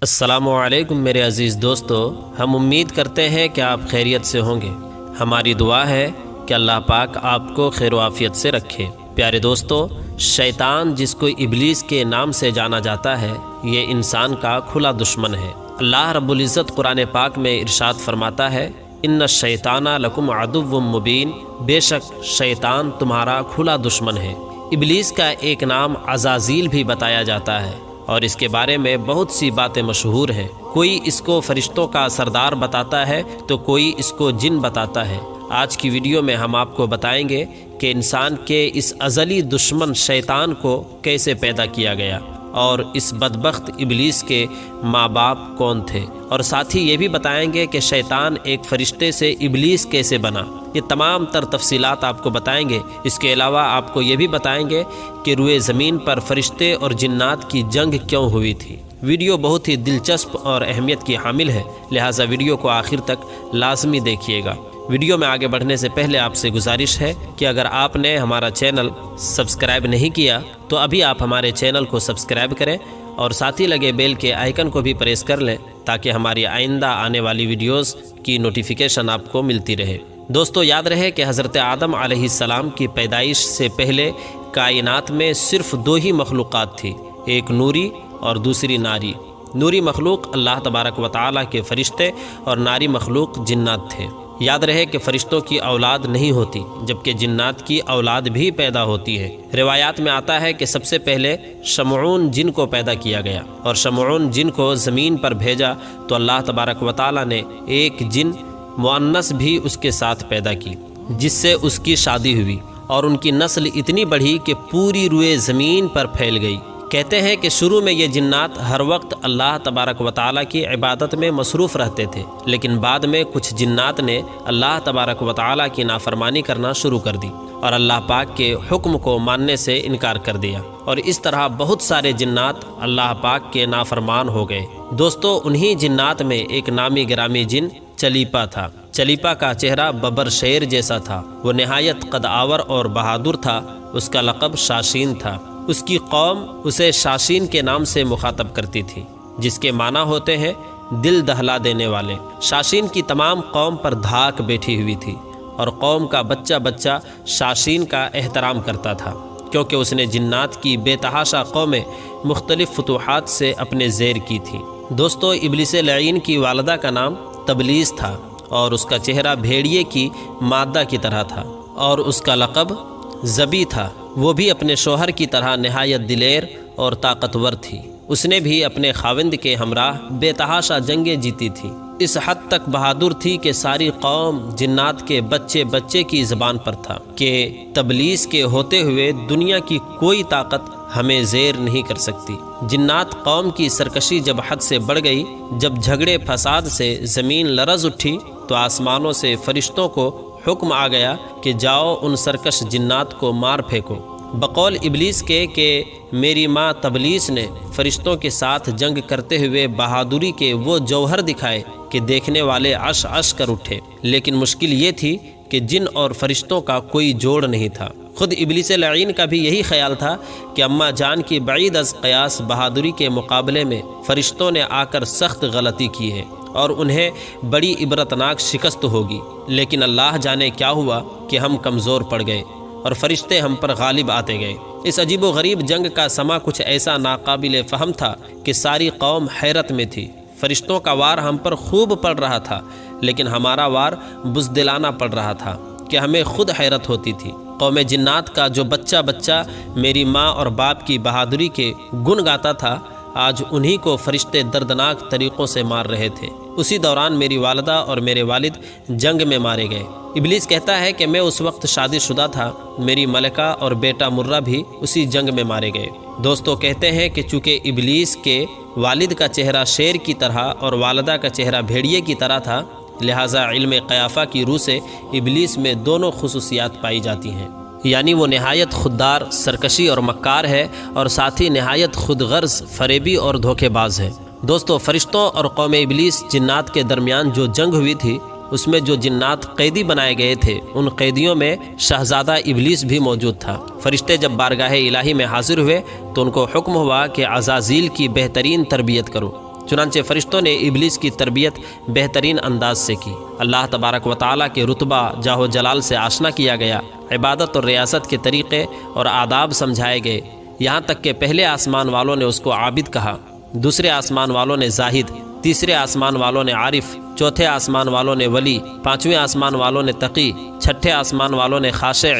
السلام علیکم میرے عزیز دوستو، ہم امید کرتے ہیں کہ آپ خیریت سے ہوں گے۔ ہماری دعا ہے کہ اللہ پاک آپ کو خیر و عافیت سے رکھے۔ پیارے دوستو، شیطان جس کو ابلیس کے نام سے جانا جاتا ہے، یہ انسان کا کھلا دشمن ہے۔ اللہ رب العزت قرآن پاک میں ارشاد فرماتا ہے، ان الشیطان لکم عدو مبین، بے شک شیطان تمہارا کھلا دشمن ہے۔ ابلیس کا ایک نام عزازیل بھی بتایا جاتا ہے، اور اس کے بارے میں بہت سی باتیں مشہور ہیں۔ کوئی اس کو فرشتوں کا سردار بتاتا ہے تو کوئی اس کو جن بتاتا ہے۔ آج کی ویڈیو میں ہم آپ کو بتائیں گے کہ انسان کے اس ازلی دشمن شیطان کو کیسے پیدا کیا گیا، اور اس بدبخت ابلیس کے ماں باپ کون تھے، اور ساتھ ہی یہ بھی بتائیں گے کہ شیطان ایک فرشتے سے ابلیس کیسے بنا۔ یہ تمام تر تفصیلات آپ کو بتائیں گے۔ اس کے علاوہ آپ کو یہ بھی بتائیں گے کہ روئے زمین پر فرشتے اور جنات کی جنگ کیوں ہوئی تھی۔ ویڈیو بہت ہی دلچسپ اور اہمیت کی حامل ہے، لہٰذا ویڈیو کو آخر تک لازمی دیکھیے گا۔ ویڈیو میں آگے بڑھنے سے پہلے آپ سے گزارش ہے کہ اگر آپ نے ہمارا چینل سبسکرائب نہیں کیا تو ابھی آپ ہمارے چینل کو سبسکرائب کریں، اور ساتھ ہی لگے بیل کے آئیکن کو بھی پریس کر لیں تاکہ ہماری آئندہ آنے والی ویڈیوز کی نوٹیفیکیشن آپ کو ملتی رہے۔ دوستو، یاد رہے کہ حضرت آدم علیہ السلام کی پیدائش سے پہلے کائنات میں صرف دو ہی مخلوقات تھی، ایک نوری اور دوسری ناری۔ نوری مخلوق اللہ تبارک و تعالیٰ کے فرشتے اور ناری مخلوق جنات تھے۔ یاد رہے کہ فرشتوں کی اولاد نہیں ہوتی، جبکہ جنات کی اولاد بھی پیدا ہوتی ہے۔ روایات میں آتا ہے کہ سب سے پہلے شمعون جن کو پیدا کیا گیا، اور شمعون جن کو زمین پر بھیجا تو اللہ تبارک و تعالیٰ نے ایک جن مؤنث بھی اس کے ساتھ پیدا کی، جس سے اس کی شادی ہوئی، اور ان کی نسل اتنی بڑھی کہ پوری روئے زمین پر پھیل گئی۔ کہتے ہیں کہ شروع میں یہ جنات ہر وقت اللہ تبارک و تعالیٰ کی عبادت میں مصروف رہتے تھے، لیکن بعد میں کچھ جنات نے اللہ تبارک و تعالیٰ کی نافرمانی کرنا شروع کر دی اور اللہ پاک کے حکم کو ماننے سے انکار کر دیا، اور اس طرح بہت سارے جنات اللہ پاک کے نافرمان ہو گئے۔ دوستو، انہی جنات میں ایک نامی گرامی جن چلیپا تھا۔ چلیپا کا چہرہ ببر شیر جیسا تھا، وہ نہایت قد آور اور بہادر تھا۔ اس کا لقب شاشین تھا۔ اس کی قوم اسے شاشین کے نام سے مخاطب کرتی تھی، جس کے معنی ہوتے ہیں دل دہلا دینے والے۔ شاشین کی تمام قوم پر دھاک بیٹھی ہوئی تھی، اور قوم کا بچہ بچہ شاشین کا احترام کرتا تھا، کیونکہ اس نے جنات کی بے تحاشا قومیں مختلف فتوحات سے اپنے زیر کی تھیں۔ دوستو، ابلیس لعین کی والدہ کا نام تبلیس تھا، اور اس کا چہرہ بھیڑیے کی مادہ کی طرح تھا، اور اس کا لقب زبی تھا۔ وہ بھی اپنے شوہر کی طرح نہایت دلیر اور طاقتور تھی۔ اس نے بھی اپنے خاوند کے ہمراہ بے تحاشا جنگیں جیتی تھی۔ اس حد تک بہادر تھی کہ ساری قوم جنات کے بچے بچے کی زبان پر تھا کہ تبلیس کے ہوتے ہوئے دنیا کی کوئی طاقت ہمیں زیر نہیں کر سکتی۔ جنات قوم کی سرکشی جب حد سے بڑھ گئی، جب جھگڑے فساد سے زمین لرز اٹھی، تو آسمانوں سے فرشتوں کو حکم آ گیا کہ جاؤ ان سرکش جنات کو مار پھینکو۔ بقول ابلیس کے کہ میری ماں تبلیس نے فرشتوں کے ساتھ جنگ کرتے ہوئے بہادری کے وہ جوہر دکھائے کہ دیکھنے والے عش عش کر اٹھے، لیکن مشکل یہ تھی کہ جن اور فرشتوں کا کوئی جوڑ نہیں تھا۔ خود ابلیس لعین کا بھی یہی خیال تھا کہ اماں جان کی بعید از قیاس بہادری کے مقابلے میں فرشتوں نے آ کر سخت غلطی کی ہے، اور انہیں بڑی عبرتناک شکست ہوگی، لیکن اللہ جانے کیا ہوا کہ ہم کمزور پڑ گئے اور فرشتے ہم پر غالب آتے گئے۔ اس عجیب و غریب جنگ کا سما کچھ ایسا ناقابل فہم تھا کہ ساری قوم حیرت میں تھی۔ فرشتوں کا وار ہم پر خوب پڑ رہا تھا، لیکن ہمارا وار بزدلانہ پڑ رہا تھا کہ ہمیں خود حیرت ہوتی تھی۔ قوم جنات کا جو بچہ بچہ میری ماں اور باپ کی بہادری کے گن گاتا تھا، آج انہی کو فرشتے دردناک طریقوں سے مار رہے تھے۔ اسی دوران میری والدہ اور میرے والد جنگ میں مارے گئے۔ ابلیس کہتا ہے کہ میں اس وقت شادی شدہ تھا، میری ملکہ اور بیٹا مرہ بھی اسی جنگ میں مارے گئے۔ دوستو، کہتے ہیں کہ چونکہ ابلیس کے والد کا چہرہ شیر کی طرح اور والدہ کا چہرہ بھیڑیے کی طرح تھا، لہٰذا علم قیافہ کی روح سے ابلیس میں دونوں خصوصیات پائی جاتی ہیں، یعنی وہ نہایت خوددار، سرکشی اور مکار ہے، اور ساتھ ہی نہایت خود غرض، فریبی اور دھوکے باز ہے۔ دوستو، فرشتوں اور قوم ابلیس جنات کے درمیان جو جنگ ہوئی تھی، اس میں جو جنات قیدی بنائے گئے تھے، ان قیدیوں میں شہزادہ ابلیس بھی موجود تھا۔ فرشتے جب بارگاہ الہی میں حاضر ہوئے تو ان کو حکم ہوا کہ عزازیل کی بہترین تربیت کرو۔ چنانچہ فرشتوں نے ابلیس کی تربیت بہترین انداز سے کی۔ اللہ تبارک و تعالیٰ کے رتبہ جاہ و جلال سے آشنا کیا گیا، عبادت اور ریاست کے طریقے اور آداب سمجھائے گئے، یہاں تک کہ پہلے آسمان والوں نے اس کو عابد کہا، دوسرے آسمان والوں نے زاہد، تیسرے آسمان والوں نے عارف، چوتھے آسمان والوں نے ولی، پانچویں آسمان والوں نے تقی، چھٹے آسمان والوں نے خاشع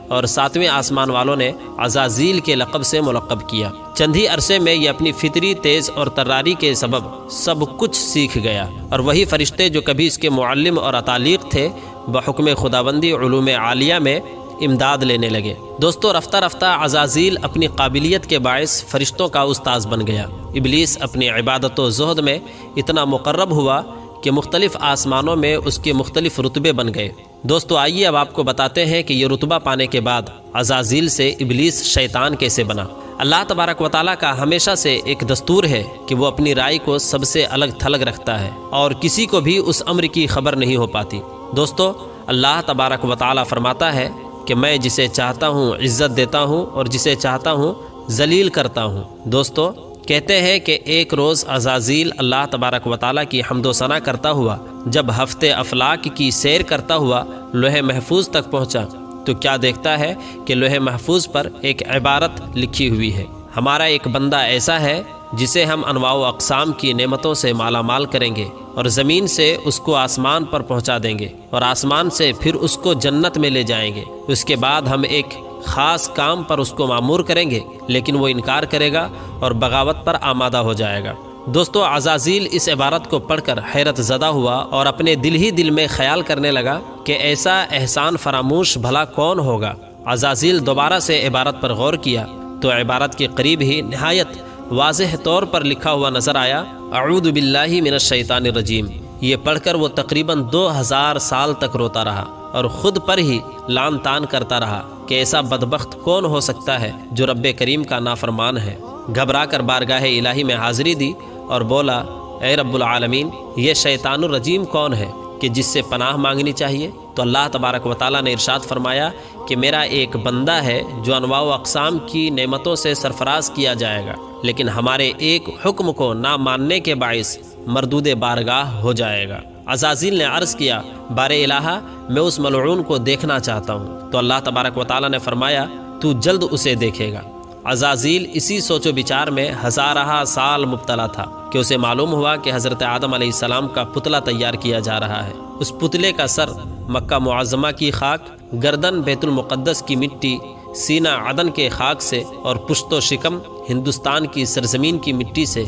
اور ساتویں آسمان والوں نے عزازیل کے لقب سے ملقب کیا۔ چند ہی عرصے میں یہ اپنی فطری تیز اور تراری کے سبب سب کچھ سیکھ گیا، اور وہی فرشتے جو کبھی اس کے معلم اور اتالیق تھے بحکم خداوندی علوم عالیہ میں امداد لینے لگے۔ دوستو، رفتہ رفتہ عزازیل اپنی قابلیت کے باعث فرشتوں کا استاذ بن گیا۔ ابلیس اپنی عبادت و زہد میں اتنا مقرب ہوا کہ مختلف آسمانوں میں اس کے مختلف رتبے بن گئے۔ دوستو، آئیے اب آپ کو بتاتے ہیں کہ یہ رتبہ پانے کے بعد عزازیل سے ابلیس شیطان کیسے بنا۔ اللہ تبارک و تعالیٰ کا ہمیشہ سے ایک دستور ہے کہ وہ اپنی رائے کو سب سے الگ تھلگ رکھتا ہے اور کسی کو بھی اس امر کی خبر نہیں ہو پاتی۔ دوستو، اللہ تبارک و تعالیٰ فرماتا ہے کہ میں جسے چاہتا ہوں عزت دیتا ہوں اور جسے چاہتا ہوں ذلیل کرتا ہوں۔ دوستو، کہتے ہیں کہ ایک روز عزازیل اللہ تبارک و تعالیٰ کی حمد و ثنا کرتا ہوا جب ہفتے افلاک کی سیر کرتا ہوا لوح محفوظ تک پہنچا تو کیا دیکھتا ہے کہ لوح محفوظ پر ایک عبارت لکھی ہوئی ہے: ہمارا ایک بندہ ایسا ہے جسے ہم انواع و اقسام کی نعمتوں سے مالا مال کریں گے، اور زمین سے اس کو آسمان پر پہنچا دیں گے، اور آسمان سے پھر اس کو جنت میں لے جائیں گے۔ اس کے بعد ہم ایک خاص کام پر اس کو مامور کریں گے، لیکن وہ انکار کرے گا اور بغاوت پر آمادہ ہو جائے گا۔ دوستو، عزازیل اس عبارت کو پڑھ کر حیرت زدہ ہوا اور اپنے دل ہی دل میں خیال کرنے لگا کہ ایسا احسان فراموش بھلا کون ہوگا۔ عزازیل دوبارہ سے عبارت پر غور کیا تو عبارت کے قریب ہی نہایت واضح طور پر لکھا ہوا نظر آیا: اعوذ باللہ من الشیطان الرجیم۔ یہ پڑھ کر وہ تقریباً 2000 سال تک روتا رہا اور خود پر ہی لعن طعن کرتا رہا کہ ایسا بدبخت کون ہو سکتا ہے جو رب کریم کا نافرمان ہے۔ گھبرا کر بارگاہ الہی میں حاضری دی اور بولا: اے رب العالمین، یہ شیطان الرجیم کون ہے کہ جس سے پناہ مانگنی چاہیے؟ تو اللہ تبارک و تعالیٰ نے ارشاد فرمایا کہ میرا ایک بندہ ہے جو انواع و اقسام کی نعمتوں سے سرفراز کیا جائے گا، لیکن ہمارے ایک حکم کو نہ ماننے کے باعث مردود بارگاہ ہو جائے گا۔ عزازیل نے عرض کیا: بار الہا، میں اس ملعون کو دیکھنا چاہتا ہوں۔ تو اللہ تبارک و تعالیٰ نے فرمایا: تو جلد اسے دیکھے گا۔ عزازیل اسی سوچ و بچار میں ہزارہ سال مبتلا تھا کہ اسے معلوم ہوا کہ حضرت آدم علیہ السلام کا پتلا تیار کیا جا رہا ہے۔ اس پتلے کا سر مکہ معظمہ کی خاک، گردن بیت المقدس کی مٹی، سینہ عدن کے خاک سے، اور پشت و شکم ہندوستان کی سرزمین کی مٹی سے،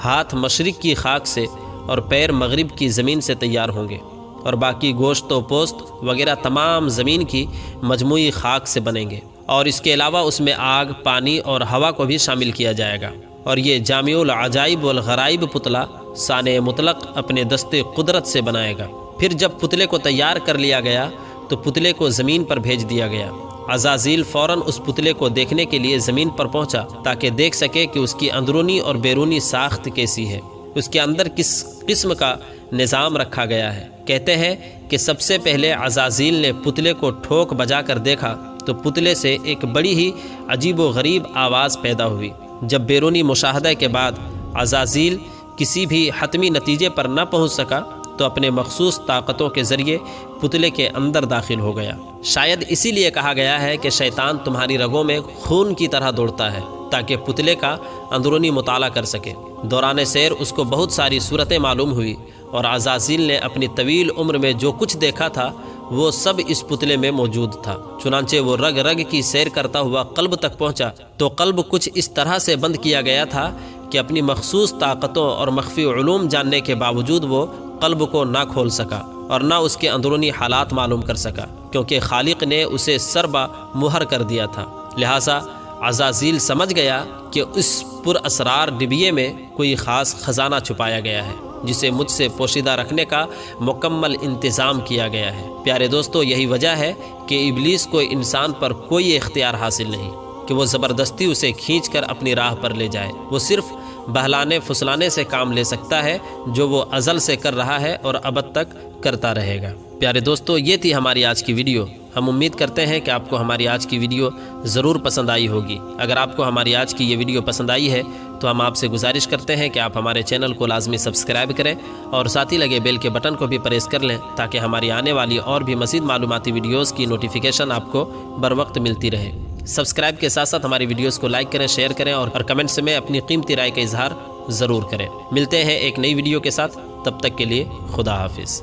ہاتھ مشرق کی خاک سے اور پیر مغرب کی زمین سے تیار ہوں گے، اور باقی گوشت و پوست وغیرہ تمام زمین کی مجموعی خاک سے بنیں گے، اور اس کے علاوہ اس میں آگ، پانی اور ہوا کو بھی شامل کیا جائے گا۔ اور یہ جامع العجائب والغرائب پتلا صانع مطلق اپنے دست قدرت سے بنائے گا۔ پھر جب پتلے کو تیار کر لیا گیا تو پتلے کو زمین پر بھیج دیا گیا۔ عزازیل فوراً اس پتلے کو دیکھنے کے لیے زمین پر پہنچا تاکہ دیکھ سکے کہ اس کی اندرونی اور بیرونی ساخت کیسی ہے، اس کے اندر کس قسم کا نظام رکھا گیا ہے۔ کہتے ہیں کہ سب سے پہلے عزازیل نے پتلے کو ٹھوک بجا کر دیکھا تو پتلے سے ایک بڑی ہی عجیب و غریب آواز پیدا ہوئی۔ جب بیرونی مشاہدہ کے بعد عزازیل کسی بھی حتمی نتیجے پر نہ پہنچ سکا تو اپنے مخصوص طاقتوں کے ذریعے پتلے کے اندر داخل ہو گیا۔ شاید اسی لیے کہا گیا ہے کہ شیطان تمہاری رگوں میں خون کی طرح دوڑتا ہے تاکہ پتلے کا اندرونی مطالعہ کر سکے۔ دوران سیر اس کو بہت ساری صورتیں معلوم ہوئی، اور عزازیل نے اپنی طویل عمر میں جو کچھ دیکھا تھا وہ سب اس پتلے میں موجود تھا۔ چنانچہ وہ رگ رگ کی سیر کرتا ہوا قلب تک پہنچا تو قلب کچھ اس طرح سے بند کیا گیا تھا کہ اپنی مخصوص طاقتوں اور مخفی علوم جاننے کے باوجود وہ قلب کو نہ کھول سکا اور نہ اس کے اندرونی حالات معلوم کر سکا، کیونکہ خالق نے اسے سربا مہر کر دیا تھا۔ لہٰذا عزازیل سمجھ گیا کہ اس پر اسرار ڈبیے میں کوئی خاص خزانہ چھپایا گیا ہے جسے مجھ سے پوشیدہ رکھنے کا مکمل انتظام کیا گیا ہے۔ پیارے دوستو، یہی وجہ ہے کہ ابلیس کو انسان پر کوئی اختیار حاصل نہیں کہ وہ زبردستی اسے کھینچ کر اپنی راہ پر لے جائے۔ وہ صرف بہلانے پھسلانے سے کام لے سکتا ہے، جو وہ ازل سے کر رہا ہے اور ابد تک کرتا رہے گا۔ پیارے دوستو، یہ تھی ہماری آج کی ویڈیو۔ ہم امید کرتے ہیں کہ آپ کو ہماری آج کی ویڈیو ضرور پسند آئی ہوگی۔ اگر آپ کو ہماری آج کی یہ ویڈیو پسند آئی ہے تو ہم آپ سے گزارش کرتے ہیں کہ آپ ہمارے چینل کو لازمی سبسکرائب کریں اور ساتھ ہی لگے بیل کے بٹن کو بھی پریس کر لیں تاکہ ہماری آنے والی اور بھی مزید معلوماتی ویڈیوز کی نوٹیفیکیشن آپ کو بر وقت ملتی رہے۔ سبسکرائب کے ساتھ ساتھ ہماری ویڈیوز کو لائک کریں، شیئر کریں اور کمنٹس میں اپنی قیمتی رائے کا اظہار ضرور کریں۔ ملتے ہیں ایک نئی ویڈیو کے ساتھ، تب تک کے لیے خدا حافظ۔